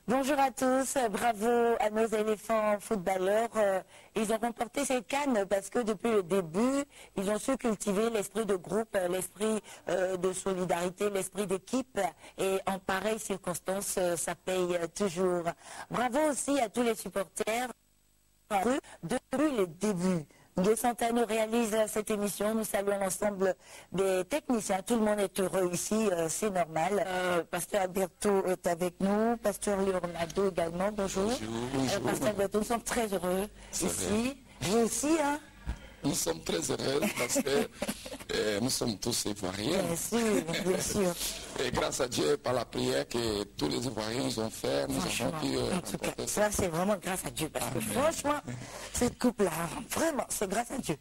Bonjour à tous, bravo à nos éléphants footballeurs. Ils ont remporté cette CAN parce que depuis le début, ils ont su cultiver l'esprit de groupe, l'esprit de solidarité, l'esprit d'équipe. Et en pareille circonstance, ça paye toujours. Bravo aussi à tous les supporters depuis le début. Guy Santano réalise cette émission. Nous saluons l'ensemble des techniciens. Tout le monde est heureux ici, c'est normal. Pasteur Alberto est avec nous. Pasteur Leonardo également. Bonjour. Bonjour. Pasteur Alberto, nous sommes très heureux ici. Vous aussi, hein? Nous sommes très heureux parce que nous sommes tous Ivoiriens. Bien sûr, bien sûr. Et grâce à Dieu, par la prière que tous les Ivoiriens ont fait, nous avons pu en tout cas, ça c'est vraiment grâce à Dieu. Parce que franchement, cette coupe-là, vraiment, c'est grâce à Dieu.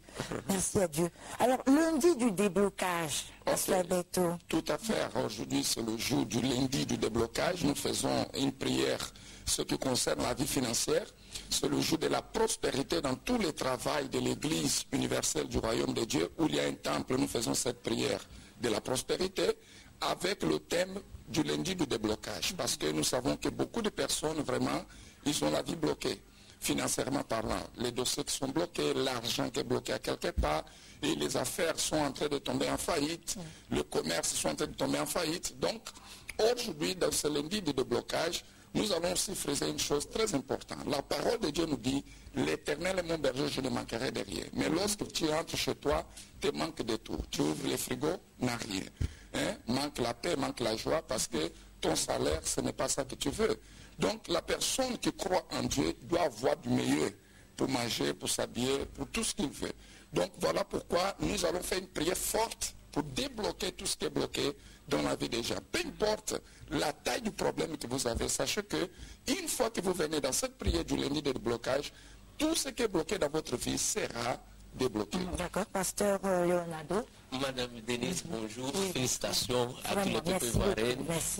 Merci à Dieu. Alors, lundi du déblocage, Pasteur Alberto. Tout à fait. Aujourd'hui, c'est le jour du lundi du déblocage. Nous faisons une prière, ce qui concerne la vie financière. C'est le jour de la prospérité dans tous les travaux de l'Église universelle du Royaume de Dieu, où il y a un temple. Nous faisons cette prière de la prospérité avec le thème du lundi du déblocage. Parce que nous savons que beaucoup de personnes, vraiment, ils ont la vie bloquée, financièrement parlant. Les dossiers qui sont bloqués, l'argent qui est bloqué à quelque part, et les affaires sont en train de tomber en faillite, le commerce sont en train de tomber en faillite. Donc, aujourd'hui, dans ce lundi de déblocage, nous allons aussi faire une chose très importante. La parole de Dieu nous dit, l'Éternel est mon berger, je ne manquerai de rien. Mais lorsque tu entres chez toi, tu manques de tout. Tu ouvres les frigos, n'a rien. Manque la paix, manque la joie, parce que ton salaire, ce n'est pas ça que tu veux. Donc la personne qui croit en Dieu doit avoir du meilleur pour manger, pour s'habiller, pour tout ce qu'il veut. Donc voilà pourquoi nous allons faire une prière forte pour débloquer tout ce qui est bloqué dans la vie des gens. Peu importe la taille du problème que vous avez, sachez que une fois que vous venez dans cette prière du lundi de déblocage, tout ce qui est bloqué dans votre vie sera débloqué. D'accord, Pasteur Leonardo. Madame Denise, bonjour. Oui. Félicitations à tous les peuples ivoiriens.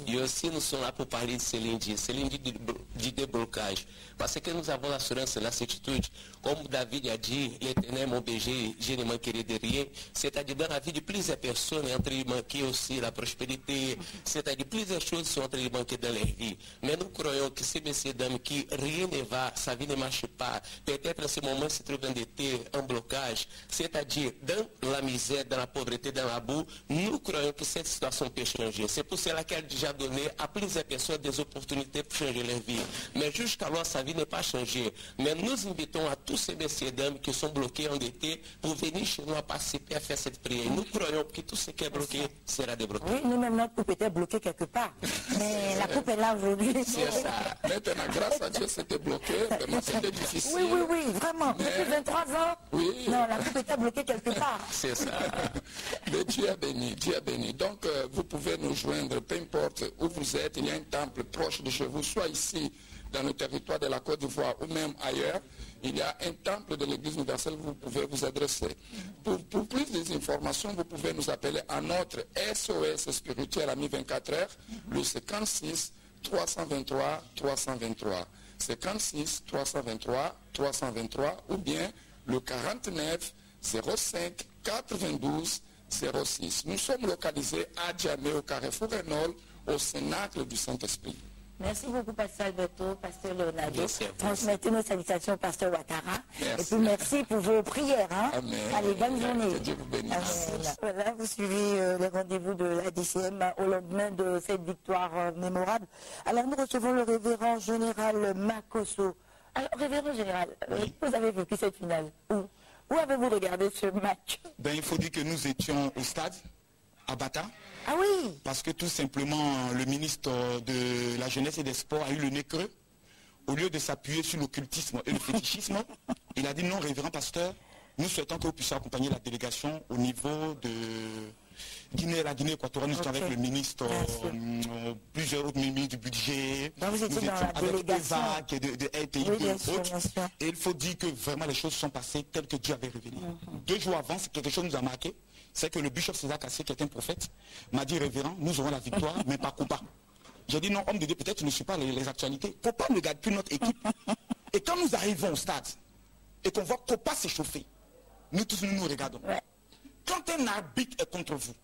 Et aussi, nous sommes là pour parler de ce lundi du déblocage. Parce que nous avons l'assurance et la certitude, comme David a dit, l'Éternel est mon berger, je ne manquerai de rien. C'est-à-dire, dans la vie de plusieurs personnes, entre eux manquer aussi la prospérité, c'est-à-dire plusieurs choses sont entre eux manquer dans leur vie. Mais nous croyons que ces messieurs dames qui rien ne va, sa vie ne marche pas, peut-être en ce moment se trouvent endettés, en blocage, c'est-à-dire dans la misère, dans la pauvreté, dans la boue, nous croyons que cette situation peut changer. C'est pour cela qu'elle a déjà donné à plusieurs personnes des opportunités pour changer leur vie. Mais jusqu'alors, sa vie n'est pas changée. Mais nous invitons à tous ces messieurs et dames qui sont bloqués, endettés, pour venir chez nous à participer à faire cette prière. Nous croyons que tout ce qui est bloqué sera débloqué. Oui, nous-mêmes, notre coupe était bloquée quelque part. Mais la coupe est là aujourd'hui. C'est ça. Maintenant, grâce à Dieu, c'était bloqué. Vraiment, c'était difficile. Oui, oui, oui, vraiment. Mais... Depuis 23 ans, oui. Non, la coupe était bloquée quelque part. C'est ça. Mais Dieu a béni, Dieu a béni. Donc, vous pouvez nous joindre, peu importe où vous êtes. Il y a un temple proche de chez vous, soit ici, dans le territoire de la Côte d'Ivoire, ou même ailleurs. Il y a un temple de l'Église universelle où vous pouvez vous adresser. Pour plus d'informations, vous pouvez nous appeler à notre SOS spirituel ami 24 heures, le 56 323 323. 56 323 323 ou bien le 49 05 92 06. Nous sommes localisés à Djamé, au Carrefour Renault, au Cénacle du Saint-Esprit. Merci beaucoup, Pasteur Alberto, Pasteur Leonardo. Transmettez nos salutations au Pasteur Ouattara. Merci. Et puis merci pour vos prières. Hein? Amen. Allez, bonne journée. Que Dieu vous bénisse. Amen. Voilà, vous suivez les rendez-vous de la DCM au lendemain de cette victoire mémorable. Alors, nous recevons le révérend général Makosso. Alors, révérend général, vous avez vécu cette finale où avez-vous regardé ce match? Il faut dire que nous étions au stade, à Bata. Ah oui. Parce que tout simplement, le ministre de la Jeunesse et des Sports a eu le nez creux. Au lieu de s'appuyer sur l'occultisme et le fétichisme, il a dit non, révérend pasteur, nous souhaitons que vous puissiez accompagner la délégation au niveau de la Guinée équatoriale. Nous sommes avec le ministre, plusieurs autres ministres du budget. Donc vous étiez dans la avec délégation EVAC et de LTI, et il faut dire que vraiment les choses sont passées telles que Dieu avait révélé. 2 jours avant, quelque chose nous a marqué. C'est que le bishop César Cassé, qui est un prophète, m'a dit, révérend, nous aurons la victoire, mais pas Copa. J'ai dit, non, homme de Dieu, peut-être tu ne suis pas les actualités. Copa ne garde plus notre équipe. Et quand nous arrivons au stade, et qu'on voit Copa s'échauffer, nous tous, nous regardons. Ouais. Quand un arbitre est contre vous,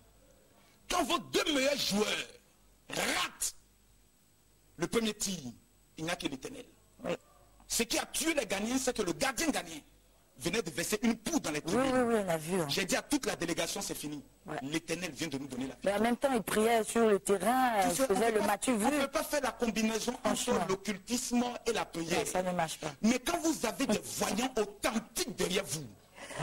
quand vos 2 meilleurs joueurs ratent le premier tir, il n'y a que l'Éternel. Oui. Ce qui a tué les Ghanéens, c'est que le gardien ghanéen venait de verser une poudre dans les tribunes. Oui, on a vu. Hein. J'ai dit à toute la délégation, c'est fini. Ouais. L'Éternel vient de nous donner la victoire. Mais en même temps, il priait sur le terrain, il faisait le match vu. On ne peut pas faire la combinaison entre l'occultisme et la prière. Ouais, ça ne marche pas. Mais quand vous avez des voyants authentiques derrière vous,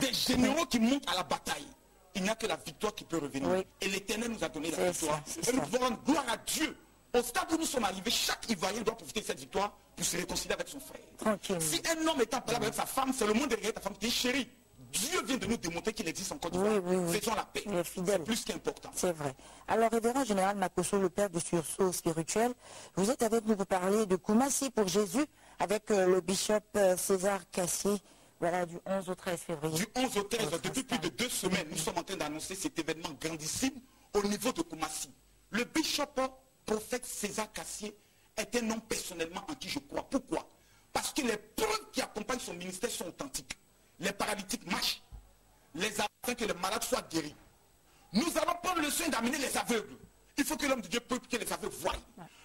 des généraux qui montent à la bataille, il n'y a que la victoire qui peut revenir. Oui. Et l'Éternel nous a donné la victoire. Et nous pouvons rendre gloire à Dieu. Au stade où nous sommes arrivés, chaque Ivoirien doit profiter de cette victoire pour se réconcilier avec son frère. Tranquille. Si un homme est en parole avec sa femme, c'est le monde derrière ta femme qui dit chérie, Dieu vient de nous démontrer qu'il existe encore d'Ivoire. Faisons la paix. C'est plus qu'important. C'est vrai. Alors, révérend général Makosso, le père du sursaut spirituel, vous êtes avec nous pour parler de Koumassi pour Jésus avec le bishop César Cassier. Voilà, du 11 au 13 février. Du 11 au 13, depuis plus de 2 semaines, nous sommes en train d'annoncer cet événement grandissime au niveau de Koumassi. Le bishop prophète César Cassier est un homme personnellement en qui je crois. Pourquoi? Parce que les preuves qui accompagnent son ministère sont authentiques. Les paralytiques marchent, afin que les malades soient guéris. Nous allons prendre le soin d'amener les aveugles. Il faut que l'homme de Dieu prie pour que les aveugles voient.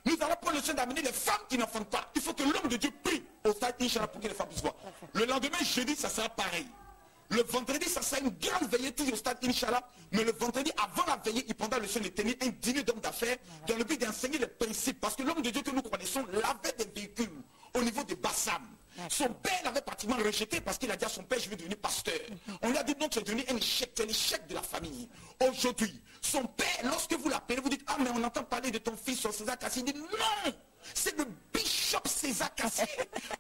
Nous allons prendre le soin d'amener les femmes qui n'enfantent pas. Il faut que l'homme de Dieu prie au stade Inch'Allah pour que les femmes puissent voir. Le lendemain, jeudi, ça sera pareil. Le vendredi, ça sera une grande veillée toujours au stade Inch'Allah. Mais le vendredi, avant la veillée, il prendra le soin de tenir un dîner d'hommes d'affaires dans le but d'enseigner les principes. Parce que l'homme de Dieu que nous connaissons lavait des véhicules au niveau de Bassam. Son père l'avait pratiquement rejeté parce qu'il a dit à son père, je vais devenir pasteur. On lui a dit, non, tu es devenu un échec, c'est l'échec de la famille. Aujourd'hui, son père, lorsque vous l'appelez, vous dites, ah, mais on entend parler de ton fils sur César Cassier. Il dit, non, c'est le bishop César Cassier.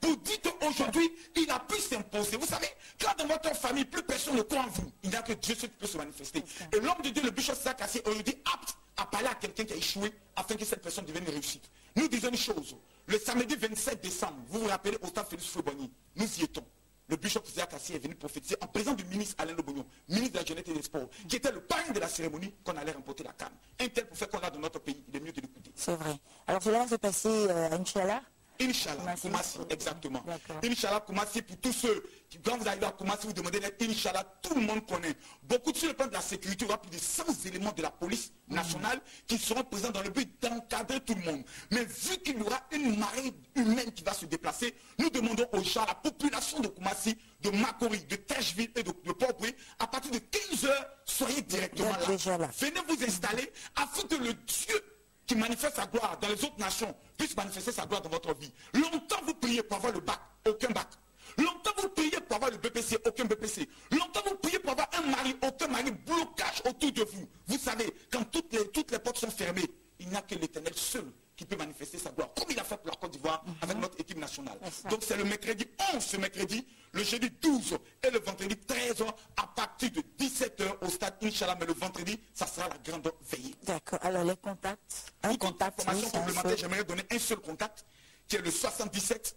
Pour dire qu'aujourd'hui, il a pu s'imposer. Vous savez, quand dans votre famille, plus personne ne croit en vous, il n'y a que Dieu qui peut se manifester. Et l'homme de Dieu, le bishop César Cassier, on lui dit, apte à parler à quelqu'un qui a échoué afin que cette personne devienne une réussite. Nous disons une chose, le samedi 27 décembre, vous vous rappelez au stade Félix Fouéboni, nous y étions. Le bishop César Cassier est venu prophétiser en présence du ministre Alain Lobognon, ministre de la Jeunesse et des Sports, qui était le parrain de la cérémonie qu'on allait remporter la canne. Un tel prophète qu'on a dans notre pays, il est mieux de l'écouter. C'est vrai. Alors cela va se passer à Inch'Allah. Inch'Allah, Koumassi, exactement. Inch'Allah, Koumassi, pour tous ceux qui, quand vous arrivez à Koumassi, vous demandez d'être Inch'Allah, tout le monde connaît. Beaucoup sur le plan de la sécurité, il y aura plus de 100 éléments de la police nationale qui seront présents dans le but d'encadrer tout le monde. Mais vu qu'il y aura une marée humaine qui va se déplacer, nous demandons aux gens, à la population de Koumassi, de Makori, de Tècheville et de Port-Boué, à partir de 15 h, soyez directement là. Venez vous installer afin que le Dieu qui manifeste sa gloire dans les autres nations puisse manifester sa gloire dans votre vie. Longtemps vous priez pour avoir le bac, aucun bac. Longtemps vous priez pour avoir le BPC, aucun BPC. Longtemps vous priez pour avoir un mari, aucun mari, blocage autour de vous. Vous savez, quand toutes les portes sont fermées, il n'y a que l'Éternel seul qui peut manifester sa gloire, comme il a fait pour la Côte d'Ivoire avec notre équipe nationale. Donc c'est le mercredi 11, ce mercredi, le jeudi 12 et le vendredi 13 à partir de 17 h au stade Inch'Allah, mais le vendredi, ça sera la grande veillée. D'accord, alors les contacts, information complémentaire, j'aimerais donner un seul contact, qui est le 77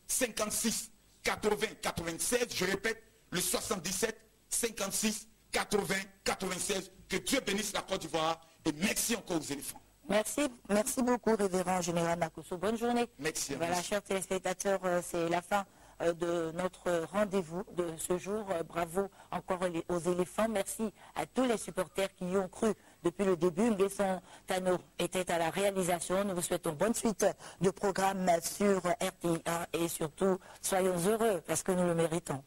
56 80 96, je répète, le 77 56 80 96, que Dieu bénisse la Côte d'Ivoire et merci encore aux éléphants. Merci beaucoup, révérend général Makosso. Bonne journée. Merci. Voilà, chers téléspectateurs, c'est la fin de notre rendez-vous de ce jour. Bravo encore aux éléphants. Merci à tous les supporters qui y ont cru depuis le début. Nguesson Tano était à la réalisation. Nous vous souhaitons bonne suite de programme sur RTI1 et surtout, soyons heureux parce que nous le méritons.